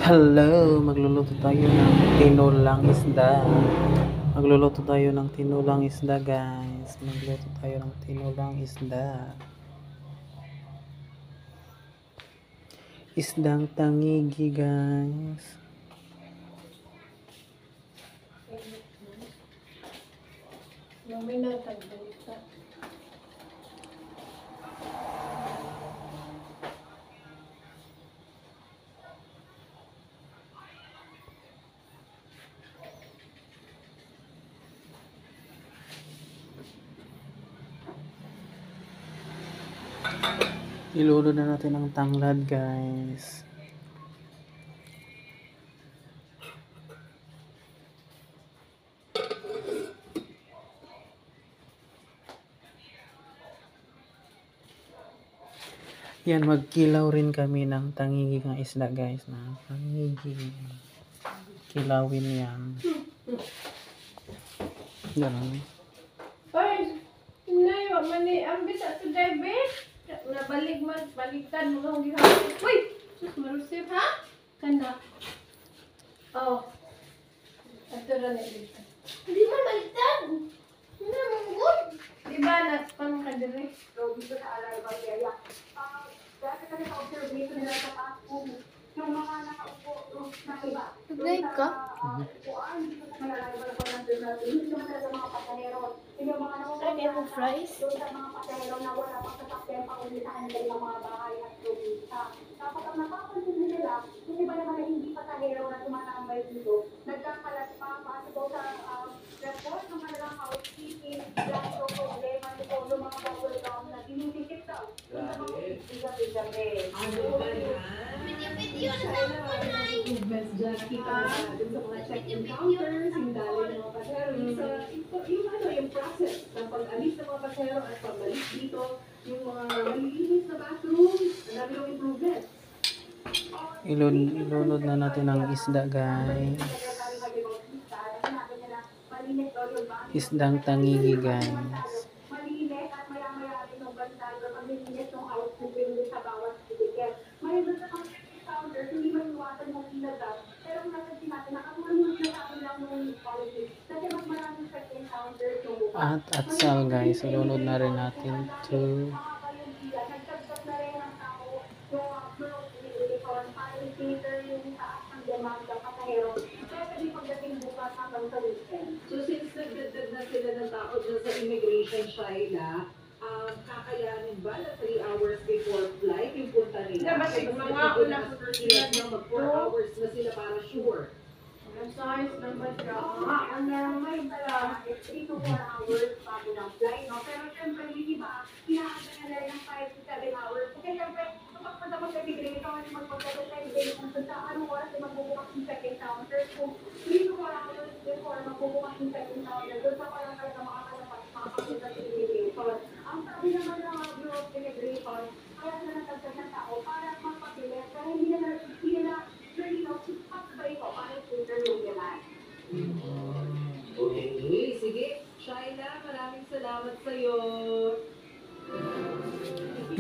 Hello! Magluluto tayo ng tinulang isda. Magluluto tayo ng tinulang isda, guys. Magluluto tayo ng tinulang isda. Isdang tangigi, guys. May natagbalita. Iluto na natin ang tanglad, guys. Yan, magkilaw rin kami ng tangigi ng isda, guys. Na tangigi. Kilawin yan. Ganun. Ay, nayo, mani, ang bisa to David. Baliktad mo ang gihapon. Uy! Sus, marusip, ha? Kanda. Oh. Ato na dito. Hindi man baliktad. Hindi man good. Diba, nakpan ka dire? So, dito sa arrival area. Dati kasi sa observation nila sa taas kung yung mga nakaupo na iba. Nag-live ka? Upuan, dito sa mga arrival po natin natin. Yung talaga mga pasahero. Yung mga Lagay mo fries? doon sa mga pasahero na wala pang sasakyan pa ulit sa kanilang mga bahay at probinsya. Tapos ang napapansin nila, yung iba naman na hindi pasahero na tumatambay dito, nagkakalat pa possible sa report ng kanilang housekeeping, dahil sa problema nito yung mga bubble gum na dinitikip daw. Yung sa mga biga-biga Video na lang po na Improvements dyan, nakita mo na dun sa mga check-in counters, yung dali ng mga pasahero, yung process ng pag-alis ng mga pasahero at pagbalik dito, yung mga malilinis na bathroom, ang dami ng improvements. Ilunod na natin ang isda, guys. Isdang tangigi, guys. malinis at maya-maya rin ng bantal or paglilinis ng housekeeping sa bawat ticket. May doon sa mga check-in counters, hindi maiwasan mong ilagay. Pero kung natin natin, nakatulong na sa akin lang ng policy. Kasi mas maraming check-in counters yung bukas. At sal, guys. Ilunod na rin natin to Nagtagtag na rin ang tao yung uniform para i-cater yung taas ng demand ng pasahero. Especially pagdating bukas hanggang sa weekend. So since nagdagdag na sila ng tao dyan sa immigration, Shaila, kakayanin ba na 3 hours before flight yung punta nila? Dapat Kasi mga mga unang sila na mag 4 hours na sila para sure. ang size ng badya. Ang may pala, 3 to 4 hours bago ng flight, no? Pero syempre, yung iba, pinakanta na rin ng 5 to 7 hours. Kasi syempre, kapag punta mo sa immigration, magpagpapatay din kung sa anong oras ay magbubukas yung check-in counter. Kung 3 to 4 hours before magbubukas yung check-in counter, doon sa parang talaga makakapagpunta sa immigration. Ang sabi naman ng mga Bureau of Immigration, kaya sila nagtagtag ng tao para magpapilit, kaya hindi na really know, pagbay ko, para i-cater yung demand. Okay, sige. Shaila, maraming salamat sa'yo.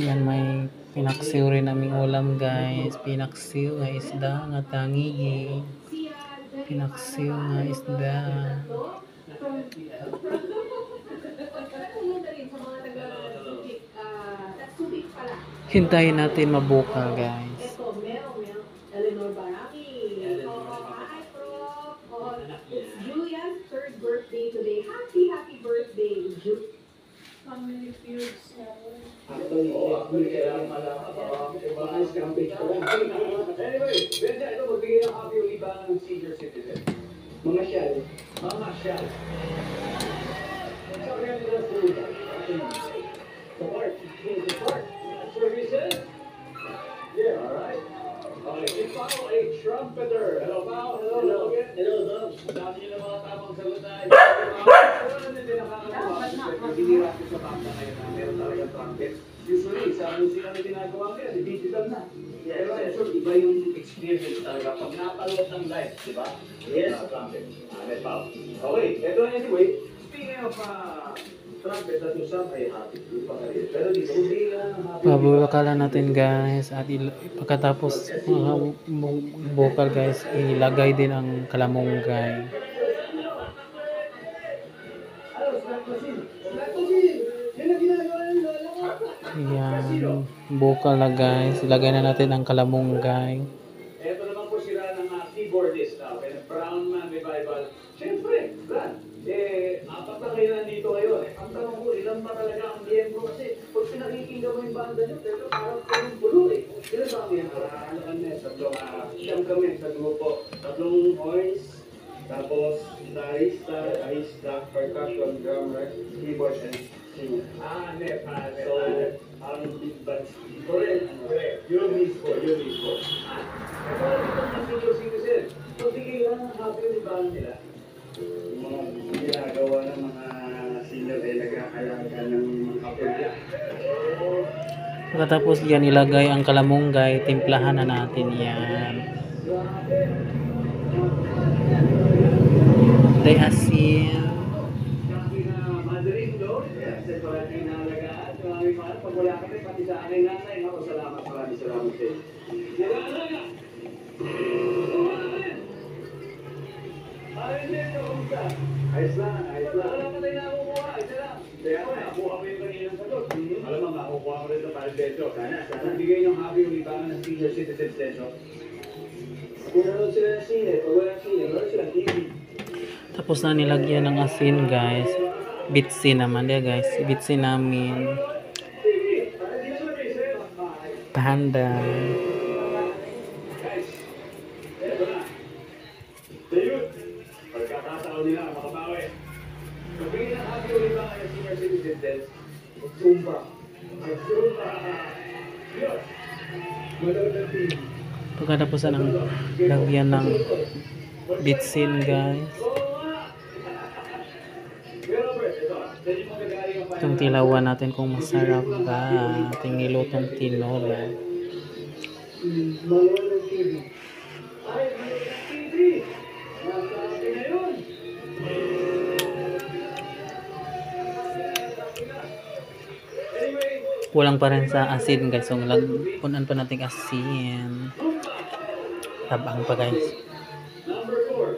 yan, may pinaksiw rin naming ulam, guys. Pinaksiw nga isda nga tangigi. Pinaksiw nga isda. Hintayin natin mabuka, guys. Ito, Mel, Eleanor Baraki. Hi, Prof. It's Julia's 3rd birthday today. Happy birthday, Julia. Family feuds. Anyway, Brenda, ito magbigay ng copy yung ibang senior citizen. Mga shell. Mga shell. Sa kanya nila support. Support. Services? Yeah, alright. Okay, if Pao a trumpeter. Hello, Pao. Hello again. Hello, Dom. Dami niyo ng mga tamang sagot na. Ano din nakakatawa? Hindi natin sa banda ngayon na meron talaga trumpet. Usually, sa musika na ginagawa kaya, digital na. Pero I'm sure, iba yung experience talaga pag napalood ng live, di ba? Yes. Trumpet. Let's Pao. Okay, ito anyway. Speaking of trumpet at yung some ay happy. Pero dito, hindi happy. Pabulakalan natin guys at pagkatapos vocal guys, ilagay din ang kalamunggay. Yan, vocal na guys, ilagay na natin ang kalamunggay. Ito naman po sila ng keyboardist na Brown Man Revival. Siyempre, Brad, apat na kayo nandito ngayon. Ang tanong ko, ilan pa talaga ang miyembro kasi pag pinakikinggan mo yung banda nyo, pero parang kayong bulo eh. Ilan ba ang miyembro? Ano kami, siyam kami sa grupo. Tatlong voice, tapos guitarista, percussion, drummer, keyboard, and singer. So, ang big band, correct, yung mismo. Ito lang itong senior citizen. So, sige lang, happy yung band nila. Yung mga ginagawa ng mga senior ay nag-aalaga ng mga kapatid. Pagkatapos yan, ilagay ang kalamunggay, timplahan na natin yan. Tay asin. Sabi na Madrid doon, sa parati na alagaan, maraming mahal. Pag wala kami, pati sa aking nanay, ako salamat, maraming salamat sa iyo. Nag-aalaga! Ayun din, kamusta? Ayos lang. Wala pa tayo nakukuha, ayos lang. Kaya ako, nakuha ko yung kaninang sagot. Alam mo, makukuha ko rin ito para beso. Sana bigay niyong happy yung libangan ng senior citizens beso. Kung nanood sila ng sine, pag wala sine, nanood sila ng TV. Tapos na nilagyan ng asin guys. Bitsin naman dia guys. Bitsin namin. Panda. Guys, eto na. The youth, pagkakataon nila makabawi. Sabihin ng happy ulit ba kayo senior citizens? Magsumba. Yun. Manood ng TV. Pagkatapos ng lagyan ng bitsin guys. Itong tilawan natin kung masarap ba ating nilutong tinola. Manood ng TV. Ay, manood ng TV. Nasabi na yun. Anyway, Kulang pa rin sa asin guys. So punan pa natin asin. Tabang pa guys. number 4.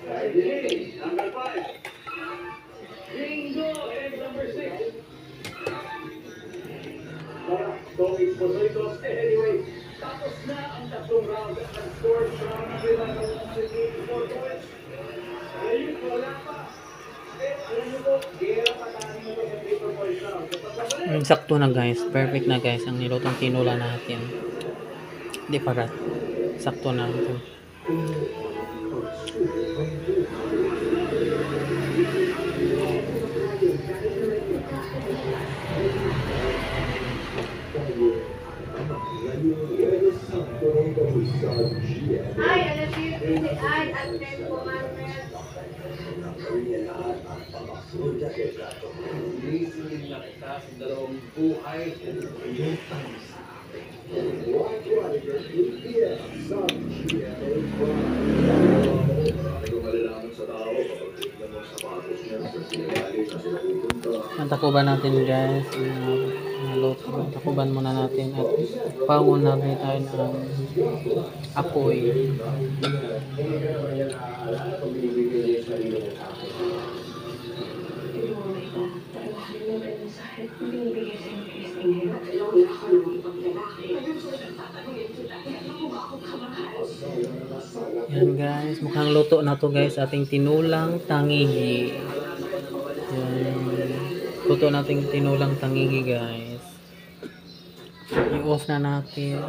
Friday, number 5. Bingo, and number 6. So it's Posoitos. Anyway, tapos na ang tatlong round at nag-score from Revival ng 64 points. Ngayon, wala pa. Alam niyo po, gera pa tayo mo sa triple point round. Sakto na guys. Perfect na guys ang nilutong tinola natin. Hindi para. Sakto na ito. Ay, alas yun. Ay, at 10 commandments. Ang takuban natin guys. Takuban muna natin at pangon natin tayo ng apoy. Yan guys, mukhang luto na to guys, ating tinulang tangihi. Yan. Luto nating tinulang tangihi guys. I-off na natin.